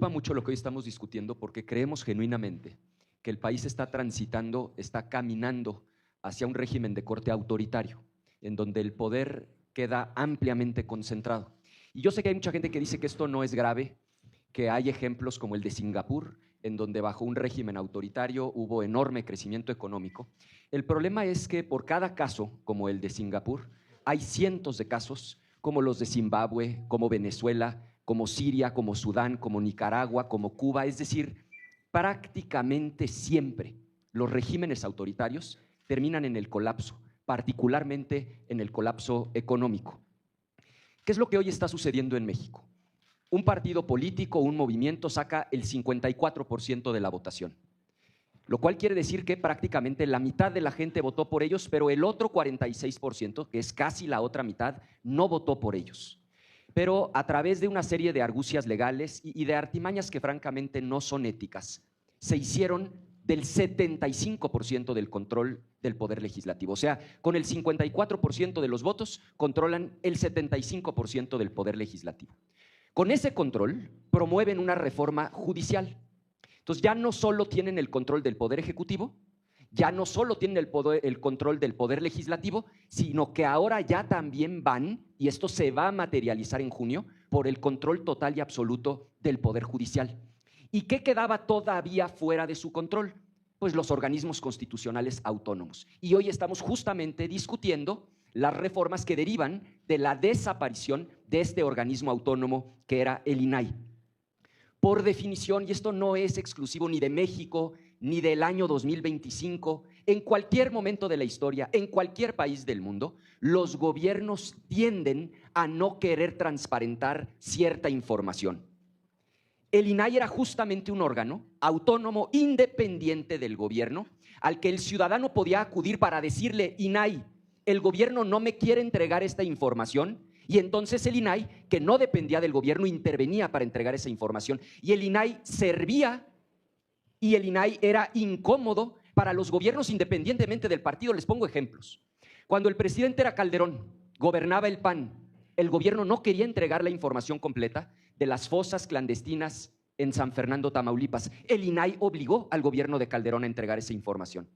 preocupa mucho lo que hoy estamos discutiendo porque creemos genuinamente que el país está transitando, está caminando hacia un régimen de corte autoritario, en donde el poder queda ampliamente concentrado. Y yo sé que hay mucha gente que dice que esto no es grave, que hay ejemplos como el de Singapur, en donde bajo un régimen autoritario hubo enorme crecimiento económico. El problema es que por cada caso, como el de Singapur, hay cientos de casos, como los de Zimbabue, como Venezuela, como Siria, como Sudán, como Nicaragua, como Cuba. Es decir, prácticamente siempre los regímenes autoritarios terminan en el colapso, particularmente en el colapso económico. ¿Qué es lo que hoy está sucediendo en México? Un partido político, un movimiento saca el 54% de la votación, lo cual quiere decir que prácticamente la mitad de la gente votó por ellos, pero el otro 46%, que es casi la otra mitad, no votó por ellos. Pero a través de una serie de argucias legales y de artimañas que francamente no son éticas, se hicieron del 75% del control del poder legislativo. O sea, con el 54% de los votos controlan el 75% del poder legislativo. Con ese control promueven una reforma judicial. Entonces ya no solo tienen el control del poder ejecutivo, ya no solo tienen el control del poder legislativo, sino que ahora ya también van, y esto se va a materializar en junio, por el control total y absoluto del poder judicial. ¿Y qué quedaba todavía fuera de su control? Pues los organismos constitucionales autónomos. Y hoy estamos justamente discutiendo las reformas que derivan de la desaparición de este organismo autónomo que era el INAI. Por definición, y esto no es exclusivo ni de México, ni del año 2025, en cualquier momento de la historia, en cualquier país del mundo, los gobiernos tienden a no querer transparentar cierta información. El INAI era justamente un órgano autónomo, independiente del gobierno, al que el ciudadano podía acudir para decirle: INAI, el gobierno no me quiere entregar esta información. Y entonces el INAI, que no dependía del gobierno, intervenía para entregar esa información. Y el INAI servía, y el INAI era incómodo para los gobiernos independientemente del partido. Les pongo ejemplos. Cuando el presidente era Calderón, gobernaba el PAN, el gobierno no quería entregar la información completa de las fosas clandestinas en San Fernando, Tamaulipas. El INAI obligó al gobierno de Calderón a entregar esa información.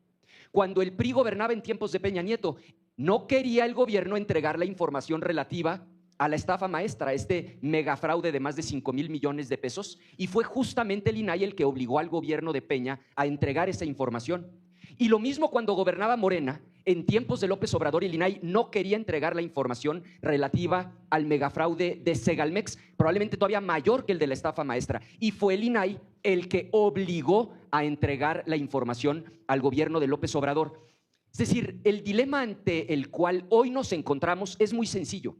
Cuando el PRI gobernaba en tiempos de Peña Nieto, no quería el gobierno entregar la información relativa a la estafa maestra, este megafraude de más de 5,000 millones de pesos, y fue justamente el INAI el que obligó al gobierno de Peña a entregar esa información. Y lo mismo cuando gobernaba Morena, en tiempos de López Obrador, el INAI no quería entregar la información relativa al megafraude de Segalmex, probablemente todavía mayor que el de la estafa maestra, y fue el INAI el que obligó a entregar la información al gobierno de López Obrador. Es decir, el dilema ante el cual hoy nos encontramos es muy sencillo.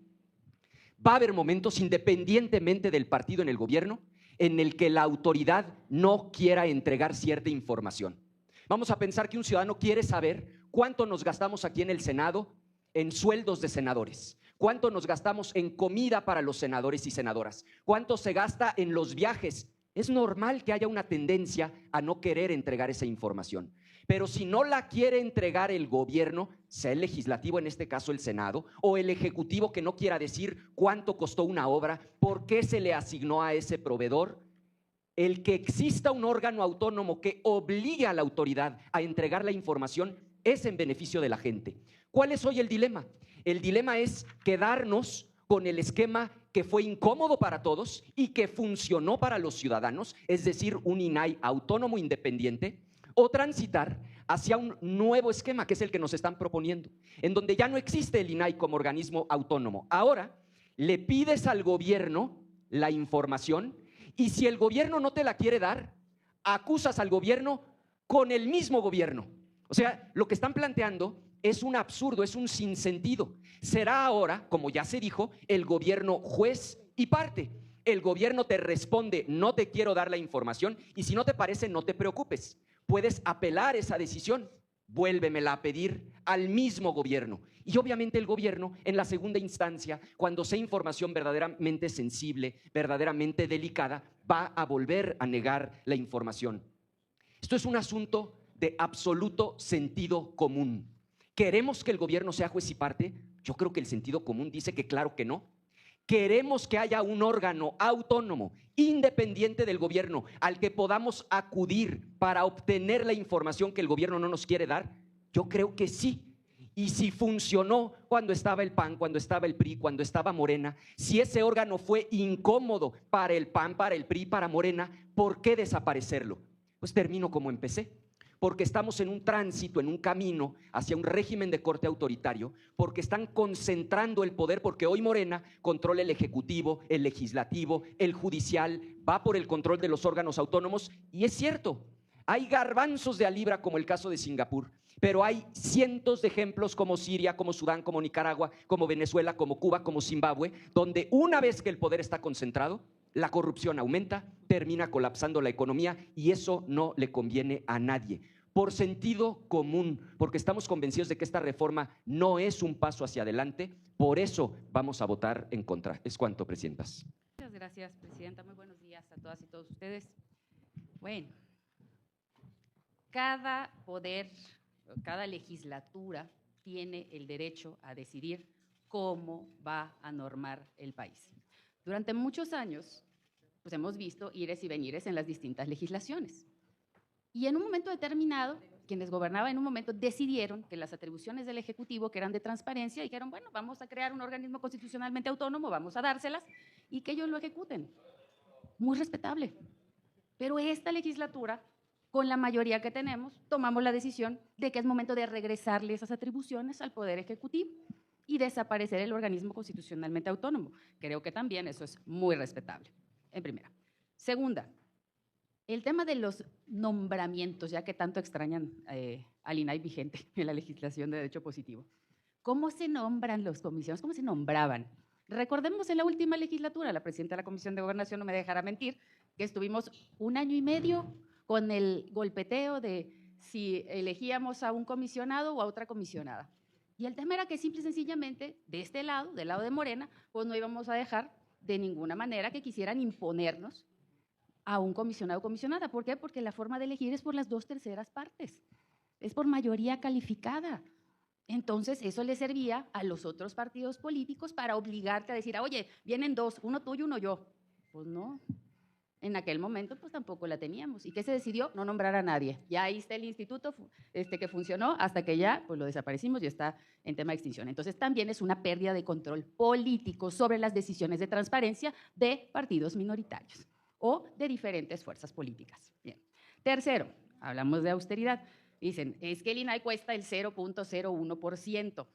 Va a haber momentos, independientemente del partido en el gobierno, en el que la autoridad no quiera entregar cierta información. Vamos a pensar que un ciudadano quiere saber cuánto nos gastamos aquí en el Senado en sueldos de senadores, cuánto nos gastamos en comida para los senadores y senadoras, cuánto se gasta en los viajes. Es normal que haya una tendencia a no querer entregar esa información. Pero si no la quiere entregar el gobierno, sea el legislativo, en este caso el Senado, o el ejecutivo que no quiera decir cuánto costó una obra, por qué se le asignó a ese proveedor, el que exista un órgano autónomo que obligue a la autoridad a entregar la información es en beneficio de la gente. ¿Cuál es hoy el dilema? El dilema es quedarnos con el esquema que fue incómodo para todos y que funcionó para los ciudadanos, es decir, un INAI autónomo independiente, o transitar hacia un nuevo esquema, que es el que nos están proponiendo, en donde ya no existe el INAI como organismo autónomo. Ahora le pides al gobierno la información, y si el gobierno no te la quiere dar, acusas al gobierno con el mismo gobierno. O sea, lo que están planteando es un absurdo, es un sinsentido. Será ahora, como ya se dijo, el gobierno juez y parte. El gobierno te responde: no te quiero dar la información, y si no te parece, no te preocupes. Puedes apelar esa decisión, vuélvemela a pedir al mismo gobierno. Y obviamente el gobierno, en la segunda instancia, cuando sea información verdaderamente sensible, verdaderamente delicada, va a volver a negar la información. Esto es un asunto de absoluto sentido común. ¿Queremos que el gobierno sea juez y parte? Yo creo que el sentido común dice que claro que no. Queremos que haya un órgano autónomo, independiente del gobierno, al que podamos acudir para obtener la información que el gobierno no nos quiere dar. Yo creo que sí. Y si funcionó cuando estaba el PAN, cuando estaba el PRI, cuando estaba Morena, si ese órgano fue incómodo para el PAN, para el PRI, para Morena, ¿por qué desaparecerlo? Pues termino como empecé. Porque estamos en un tránsito, en un camino hacia un régimen de corte autoritario, porque están concentrando el poder, porque hoy Morena controla el ejecutivo, el legislativo, el judicial, va por el control de los órganos autónomos, y es cierto, hay garbanzos de a libra como el caso de Singapur, pero hay cientos de ejemplos como Siria, como Sudán, como Nicaragua, como Venezuela, como Cuba, como Zimbabue, donde una vez que el poder está concentrado, la corrupción aumenta, termina colapsando la economía y eso no le conviene a nadie. Por sentido común, porque estamos convencidos de que esta reforma no es un paso hacia adelante, por eso vamos a votar en contra. Es cuanto, presidentas. Muchas gracias, presidenta. Muy buenos días a todas y todos ustedes. Bueno, cada poder, cada legislatura tiene el derecho a decidir cómo va a normar el país. Durante muchos años, pues hemos visto ires y venires en las distintas legislaciones. Y en un momento determinado, quienes gobernaban en un momento decidieron que las atribuciones del Ejecutivo, que eran de transparencia, dijeron, bueno, vamos a crear un organismo constitucionalmente autónomo, vamos a dárselas y que ellos lo ejecuten. Muy respetable. Pero esta legislatura, con la mayoría que tenemos, tomamos la decisión de que es momento de regresarle esas atribuciones al Poder Ejecutivo y desaparecer el organismo constitucionalmente autónomo. Creo que también eso es muy respetable, en primera. Segunda, el tema de los nombramientos, ya que tanto extrañan al INAI vigente en la legislación de derecho positivo. ¿Cómo se nombran los comisionados? ¿Cómo se nombraban? Recordemos en la última legislatura, la presidenta de la Comisión de Gobernación no me dejará mentir, que estuvimos 1 año y medio con el golpeteo de si elegíamos a un comisionado o a otra comisionada. Y el tema era que simple y sencillamente, de este lado, del lado de Morena, pues no íbamos a dejar de ninguna manera que quisieran imponernos a un comisionado o comisionada. ¿Por qué? Porque la forma de elegir es por las 2/3 partes, es por mayoría calificada. Entonces, eso le servía a los otros partidos políticos para obligarte a decir, oye, vienen 2, uno tuyo, uno yo. Pues no, en aquel momento pues tampoco la teníamos. ¿Y qué se decidió? No nombrar a nadie. Ya ahí está el instituto que funcionó hasta que ya pues lo desaparecimos y está en tema de extinción. Entonces, también es una pérdida de control político sobre las decisiones de transparencia de partidos minoritarios o de diferentes fuerzas políticas. Bien. Tercero, hablamos de austeridad. Dicen, es que el INAI cuesta el 0.01%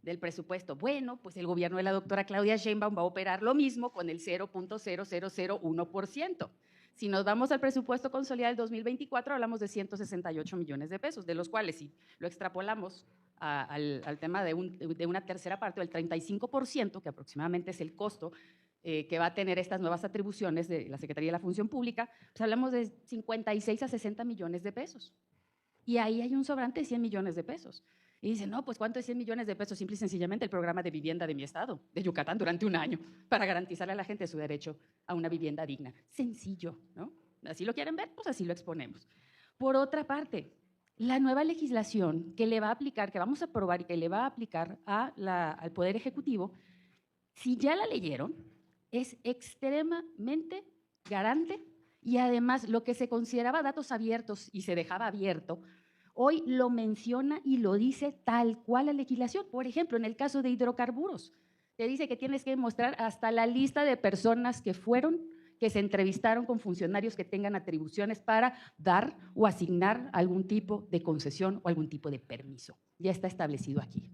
del presupuesto. Bueno, pues el gobierno de la doctora Claudia Sheinbaum va a operar lo mismo con el 0.0001%. Si nos vamos al presupuesto consolidado del 2024, hablamos de 168 millones de pesos, de los cuales si lo extrapolamos al tema de una tercera parte, del 35%, que aproximadamente es el costo que va a tener estas nuevas atribuciones de la Secretaría de la Función Pública, pues hablamos de 56 a 60 millones de pesos. Y ahí hay un sobrante de 100 millones de pesos. Y dicen, no, pues ¿cuánto es 100 millones de pesos? Simple y sencillamente el programa de vivienda de mi estado, de Yucatán, durante 1 año, para garantizarle a la gente su derecho a una vivienda digna. Sencillo, ¿no? Así lo quieren ver, pues así lo exponemos. Por otra parte, la nueva legislación que le va a aplicar, que vamos a aprobar y que le va a aplicar al Poder Ejecutivo, si ya la leyeron, es extremadamente garante y además lo que se consideraba datos abiertos y se dejaba abierto, hoy lo menciona y lo dice tal cual la legislación. Por ejemplo, en el caso de hidrocarburos, te dice que tienes que mostrar hasta la lista de personas que se entrevistaron con funcionarios que tengan atribuciones para dar o asignar algún tipo de concesión o algún tipo de permiso. Ya está establecido aquí.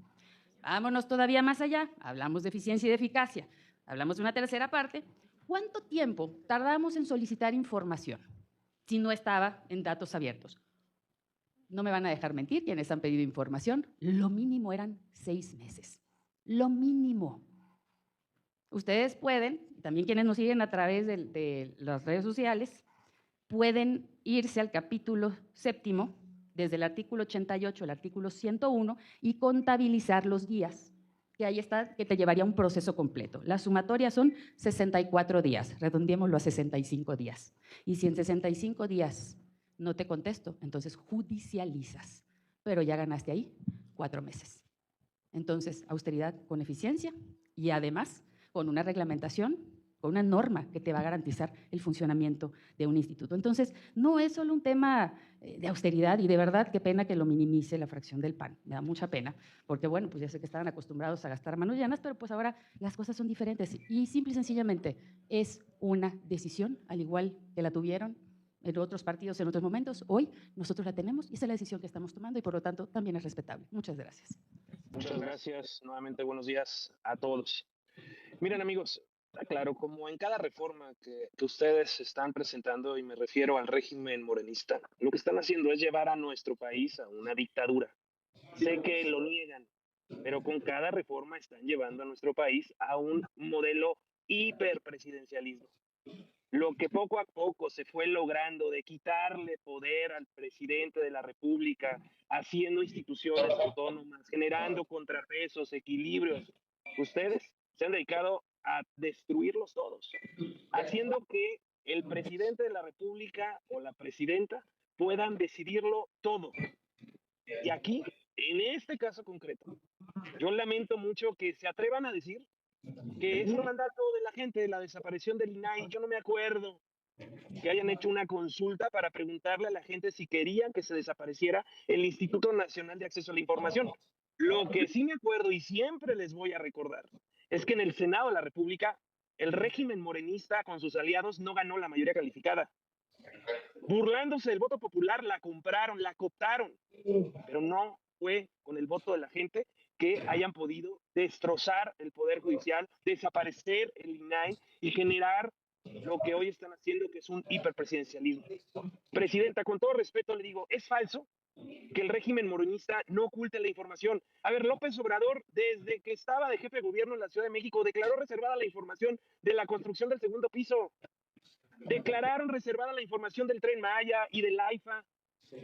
Vámonos todavía más allá, hablamos de eficiencia y de eficacia. Hablamos de una tercera parte. ¿Cuánto tiempo tardamos en solicitar información si no estaba en datos abiertos? No me van a dejar mentir quienes han pedido información. Lo mínimo eran 6 meses. Lo mínimo. Ustedes pueden, también quienes nos siguen a través de las redes sociales, pueden irse al capítulo 7, desde el artículo 88 al artículo 101, y contabilizar los días. Que ahí está, que te llevaría un proceso completo. La sumatoria son 64 días, redondeémoslo a 65 días. Y si en 65 días no te contesto, entonces judicializas, pero ya ganaste ahí 4 meses. Entonces, austeridad con eficiencia y además con una reglamentación, con una norma que te va a garantizar el funcionamiento de un instituto. Entonces, no es solo un tema de austeridad, y de verdad qué pena que lo minimice la fracción del PAN, me da mucha pena, porque bueno, pues ya sé que estaban acostumbrados a gastar manos llenas, pero pues ahora las cosas son diferentes y simple y sencillamente es una decisión, al igual que la tuvieron en otros partidos en otros momentos. Hoy nosotros la tenemos y esa es la decisión que estamos tomando y por lo tanto también es respetable. Muchas gracias. Muchas gracias. Nuevamente buenos días a todos. Miren amigos, claro, como en cada reforma que ustedes están presentando, y me refiero al régimen morenista, lo que están haciendo es llevar a nuestro país a una dictadura. Sé que lo niegan, pero con cada reforma están llevando a nuestro país a un modelo hiperpresidencialismo. Lo que poco a poco se fue logrando de quitarle poder al presidente de la República, haciendo instituciones autónomas, generando contrapesos, equilibrios, ustedes se han dedicado a destruirlos todos, haciendo que el presidente de la República o la presidenta puedan decidirlo todo. Y aquí, en este caso concreto, yo lamento mucho que se atrevan a decir que es un mandato de la gente de la desaparición del INAI. Yo no me acuerdo que hayan hecho una consulta para preguntarle a la gente si querían que se desapareciera el Instituto Nacional de Acceso a la Información. Lo que sí me acuerdo y siempre les voy a recordar es que en el Senado de la República el régimen morenista con sus aliados no ganó la mayoría calificada. Burlándose del voto popular, la compraron, la cooptaron, pero no fue con el voto de la gente que hayan podido destrozar el Poder Judicial, desaparecer el INAI y generar lo que hoy están haciendo, que es un hiperpresidencialismo. Presidenta, con todo respeto le digo, es falso que el régimen morenista no oculte la información. A ver, López Obrador, desde que estaba de jefe de gobierno en la Ciudad de México, declaró reservada la información de la construcción del segundo piso. Declararon reservada la información del Tren Maya y del AIFA,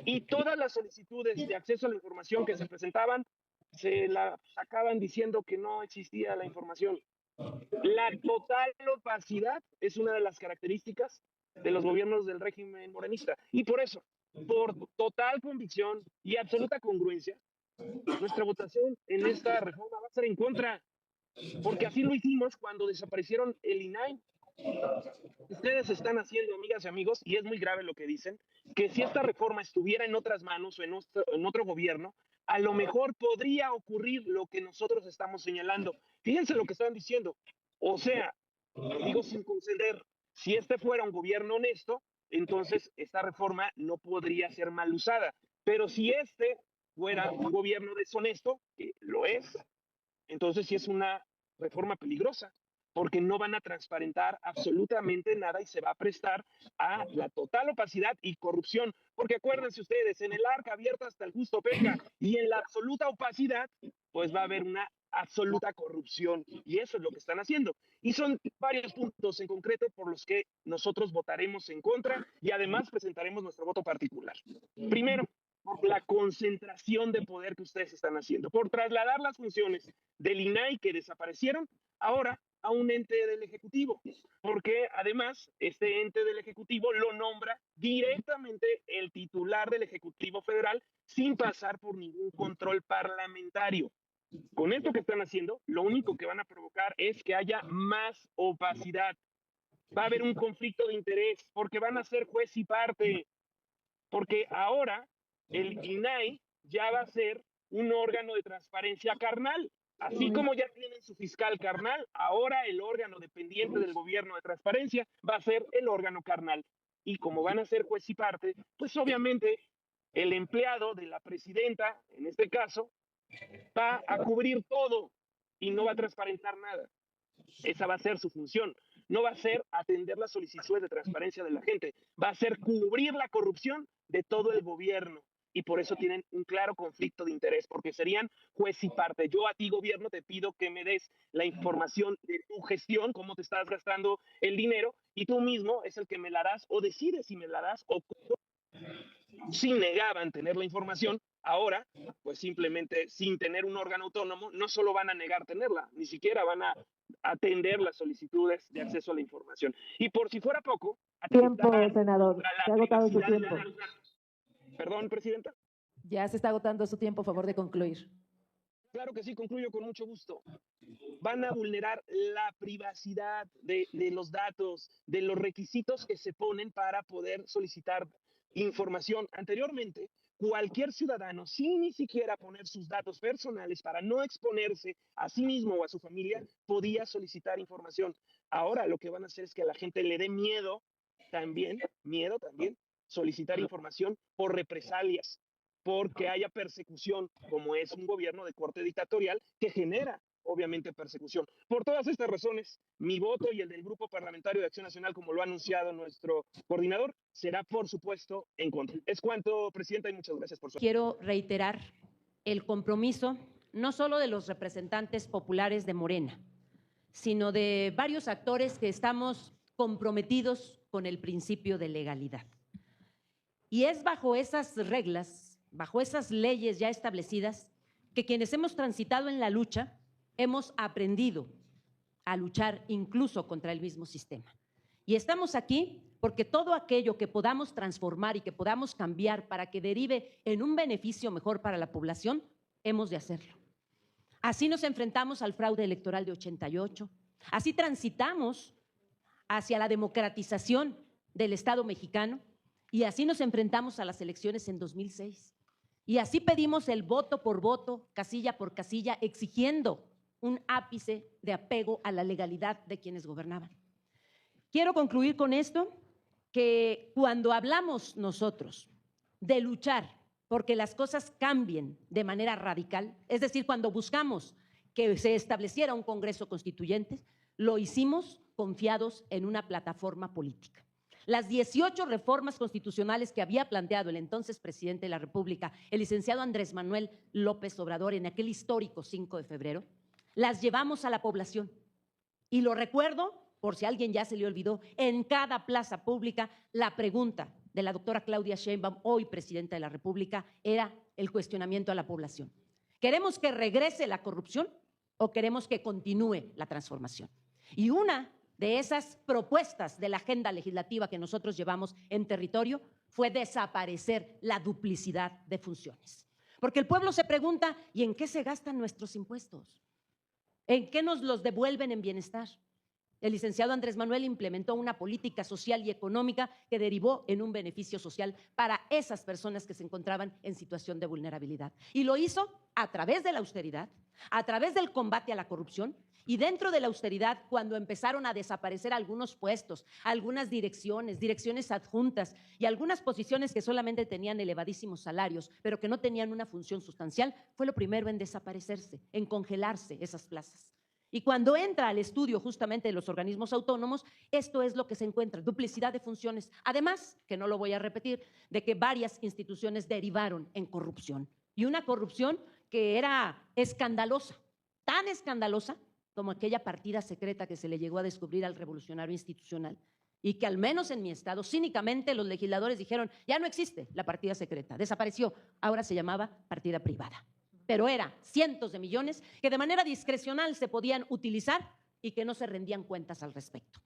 y todas las solicitudes de acceso a la información que se presentaban se la sacaban diciendo que no existía la información. La total opacidad es una de las características de los gobiernos del régimen morenista, y por eso, por total convicción y absoluta congruencia, nuestra votación en esta reforma va a ser en contra, porque así lo hicimos cuando desaparecieron el INAI. Ustedes están haciendo, amigas y amigos, y es muy grave lo que dicen, que si esta reforma estuviera en otras manos o en otro gobierno, a lo mejor podría ocurrir lo que nosotros estamos señalando. Fíjense lo que están diciendo. O sea, lo digo sin conceder, si este fuera un gobierno honesto, entonces esta reforma no podría ser mal usada. Pero si este fuera un gobierno deshonesto, que lo es, entonces sí es una reforma peligrosa, porque no van a transparentar absolutamente nada y se va a prestar a la total opacidad y corrupción. Porque acuérdense ustedes, en el arca abierta hasta el justo peca, y en la absoluta opacidad, pues va a haber una absoluta corrupción, y eso es lo que están haciendo. Y son varios puntos en concreto por los que nosotros votaremos en contra y además presentaremos nuestro voto particular. Primero, por la concentración de poder que ustedes están haciendo, por trasladar las funciones del INAI que desaparecieron ahora a un ente del Ejecutivo, porque además este ente del Ejecutivo lo nombra directamente el titular del Ejecutivo Federal sin pasar por ningún control parlamentario. Con esto que están haciendo, lo único que van a provocar es que haya más opacidad. Va a haber un conflicto de interés porque van a ser juez y parte, porque ahora el INAI ya va a ser un órgano de transparencia carnal. Así como ya tienen su fiscal carnal, ahora el órgano dependiente del gobierno de transparencia va a ser el órgano carnal. Y como van a ser juez y parte, pues obviamente el empleado de la presidenta, en este caso, va a cubrir todo y no va a transparentar nada. Esa va a ser su función. No va a ser atender las solicitudes de transparencia de la gente, va a ser cubrir la corrupción de todo el gobierno. Y por eso tienen un claro conflicto de interés, porque serían juez y parte. Yo a ti, gobierno, te pido que me des la información de tu gestión, cómo te estás gastando el dinero, y tú mismo es el que me la das o decides si me la das o si negaban tener la información. Ahora, pues simplemente sin tener un órgano autónomo, no solo van a negar tenerla, ni siquiera van a atender las solicitudes de acceso a la información. Y por si fuera poco, tiempo, senador. Se ha agotado su tiempo. Perdón, presidenta. Ya se está agotando su tiempo, a favor de concluir. Claro que sí, concluyo con mucho gusto. Van a vulnerar la privacidad de los datos, de los requisitos que se ponen para poder solicitar información. Anteriormente, cualquier ciudadano, sin ni siquiera poner sus datos personales para no exponerse a sí mismo o a su familia, podía solicitar información. Ahora lo que van a hacer es que a la gente le dé miedo también, solicitar información por represalias, porque haya persecución, como es un gobierno de corte dictatorial que genera obviamente persecución. Por todas estas razones, mi voto y el del Grupo Parlamentario de Acción Nacional, como lo ha anunciado nuestro coordinador, será por supuesto en contra. Es cuanto, Presidenta, y muchas gracias por su... Quiero reiterar el compromiso no solo de los representantes populares de Morena, sino de varios actores que estamos comprometidos con el principio de legalidad. Y es bajo esas reglas, bajo esas leyes ya establecidas, que quienes hemos transitado en la lucha hemos aprendido a luchar incluso contra el mismo sistema. Y estamos aquí porque todo aquello que podamos transformar y que podamos cambiar para que derive en un beneficio mejor para la población, hemos de hacerlo. Así nos enfrentamos al fraude electoral de 88, así transitamos hacia la democratización del Estado mexicano y así nos enfrentamos a las elecciones en 2006. Y así pedimos el voto por voto, casilla por casilla, exigiendo un ápice de apego a la legalidad de quienes gobernaban. Quiero concluir con esto, que cuando hablamos nosotros de luchar porque las cosas cambien de manera radical, es decir, cuando buscamos que se estableciera un Congreso Constituyente, lo hicimos confiados en una plataforma política. Las 18 reformas constitucionales que había planteado el entonces presidente de la República, el licenciado Andrés Manuel López Obrador, en aquel histórico 5 de febrero, las llevamos a la población. Y lo recuerdo, por si a alguien ya se le olvidó, en cada plaza pública la pregunta de la doctora Claudia Sheinbaum, hoy presidenta de la República, era el cuestionamiento a la población. ¿Queremos que regrese la corrupción o queremos que continúe la transformación? Y una de esas propuestas de la agenda legislativa que nosotros llevamos en territorio fue desaparecer la duplicidad de funciones. Porque el pueblo se pregunta, ¿y en qué se gastan nuestros impuestos? ¿En qué nos los devuelven en bienestar? El licenciado Andrés Manuel implementó una política social y económica que derivó en un beneficio social para esas personas que se encontraban en situación de vulnerabilidad. Y lo hizo a través de la austeridad, a través del combate a la corrupción, y dentro de la austeridad, cuando empezaron a desaparecer algunos puestos, algunas direcciones adjuntas y algunas posiciones que solamente tenían elevadísimos salarios, pero que no tenían una función sustancial, fue lo primero en desaparecerse, en congelarse esas plazas. Y cuando entra al estudio justamente de los organismos autónomos, esto es lo que se encuentra, duplicidad de funciones. Además, que no lo voy a repetir, de que varias instituciones derivaron en corrupción. Y una corrupción que era escandalosa, tan escandalosa como aquella partida secreta que se le llegó a descubrir al revolucionario institucional y que al menos en mi estado, cínicamente los legisladores dijeron, ya no existe la partida secreta, desapareció, ahora se llamaba partida privada. Pero era cientos de millones que de manera discrecional se podían utilizar y que no se rendían cuentas al respecto.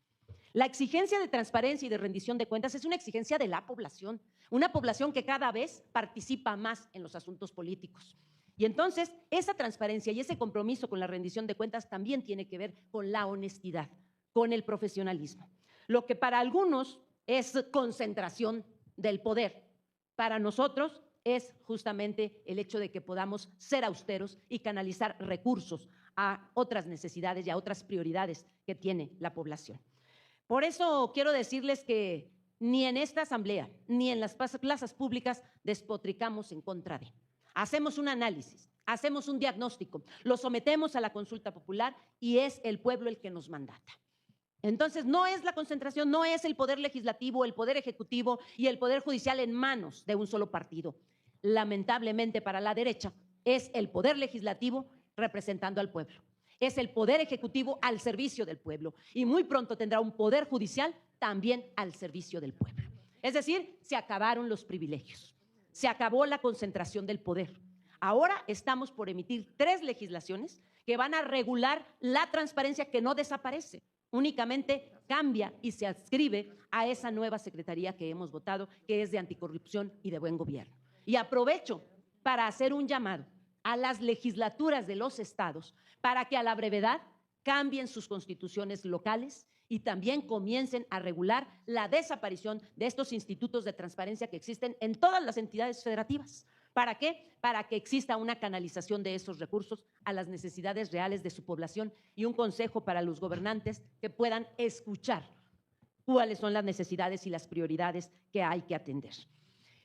La exigencia de transparencia y de rendición de cuentas es una exigencia de la población, una población que cada vez participa más en los asuntos políticos. Y entonces esa transparencia y ese compromiso con la rendición de cuentas también tiene que ver con la honestidad, con el profesionalismo. Lo que para algunos es concentración del poder, para nosotros es justamente el hecho de que podamos ser austeros y canalizar recursos a otras necesidades y a otras prioridades que tiene la población. Por eso quiero decirles que ni en esta asamblea ni en las plazas públicas despotricamos en contra de. Hacemos un análisis, hacemos un diagnóstico, lo sometemos a la consulta popular y es el pueblo el que nos mandata. Entonces, no es la concentración, no es el poder legislativo, el poder ejecutivo y el poder judicial en manos de un solo partido. Lamentablemente para la derecha es el poder legislativo representando al pueblo, es el poder ejecutivo al servicio del pueblo y muy pronto tendrá un poder judicial también al servicio del pueblo. Es decir, se acabaron los privilegios, se acabó la concentración del poder. Ahora estamos por emitir 3 legislaciones que van a regular la transparencia que no desaparece, únicamente cambia y se adscribe a esa nueva secretaría que hemos votado, que es de anticorrupción y de buen gobierno. Y aprovecho para hacer un llamado a las legislaturas de los estados para que a la brevedad cambien sus constituciones locales y también comiencen a regular la desaparición de estos institutos de transparencia que existen en todas las entidades federativas. ¿Para qué? Para que exista una canalización de esos recursos a las necesidades reales de su población y un consejo para los gobernantes que puedan escuchar cuáles son las necesidades y las prioridades que hay que atender.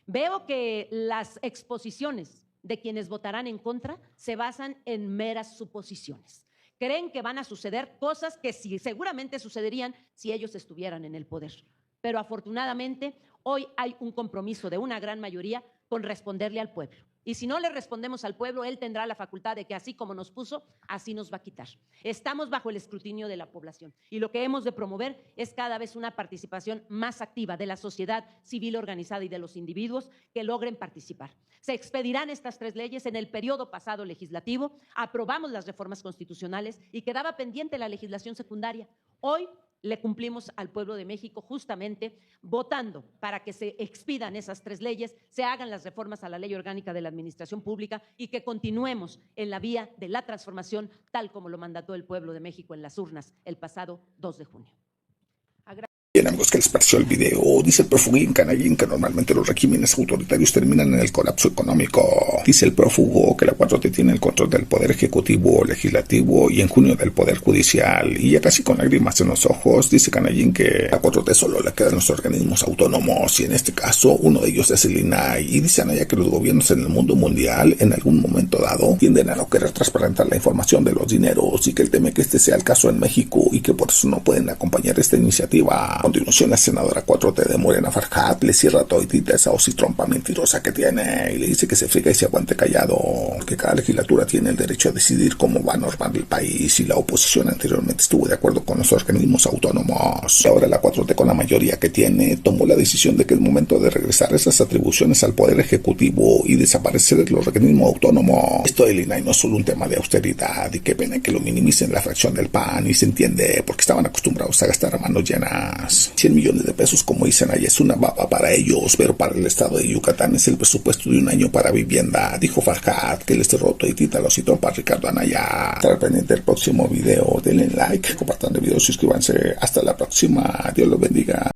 Veo que las exposiciones de quienes votarán en contra se basan en meras suposiciones. Creen que van a suceder cosas que sí, seguramente sucederían si ellos estuvieran en el poder. Pero afortunadamente hoy hay un compromiso de una gran mayoría con responderle al pueblo. Y si no le respondemos al pueblo, él tendrá la facultad de que así como nos puso, así nos va a quitar. Estamos bajo el escrutinio de la población y lo que hemos de promover es cada vez una participación más activa de la sociedad civil organizada y de los individuos que logren participar. Se expedirán estas 3 leyes en el periodo pasado legislativo, aprobamos las reformas constitucionales y quedaba pendiente la legislación secundaria. Hoy le cumplimos al pueblo de México justamente votando para que se expidan esas 3 leyes, se hagan las reformas a la Ley Orgánica de la Administración Pública y que continuemos en la vía de la transformación tal como lo mandató el pueblo de México en las urnas el pasado 2 de junio. Bien, amigos, ¿qué les pareció el video? Dice el prófugo Ian Canallín que normalmente los regímenes autoritarios terminan en el colapso económico. Dice el prófugo que la 4T tiene el control del poder ejecutivo, legislativo y en junio del poder judicial. Y ya casi con lágrimas en los ojos, dice Canallín que a 4T solo le quedan los organismos autónomos y en este caso uno de ellos es el INAI. Y dice Anaya que los gobiernos en el mundo mundial en algún momento dado tienden a no querer transparentar la información de los dineros y que él teme que este sea el caso en México y que por eso no pueden acompañar esta iniciativa. A continuación, la senadora 4T de Morena, Farhat, le cierra toditita esa hocitrompa mentirosa que tiene y le dice que se friega y se aguante callado, que cada legislatura tiene el derecho a decidir cómo va a normar el país y la oposición anteriormente estuvo de acuerdo con los organismos autónomos. Ahora la 4T, con la mayoría que tiene, tomó la decisión de que es momento de regresar esas atribuciones al poder ejecutivo y desaparecer los organismos autónomos. Esto del INAI no es solo un tema de austeridad y qué pena que lo minimicen la fracción del PAN y se entiende porque estaban acostumbrados a gastar a manos llenas. 100 millones de pesos, como dicen ahí, es una baba para ellos, pero para el estado de Yucatán es el presupuesto de un año para vivienda, dijo Farhat, que les cerró toditita los hitos para Ricardo Anaya. Estará pendiente del próximo video, denle like, compartan el video, suscríbanse, hasta la próxima, Dios los bendiga.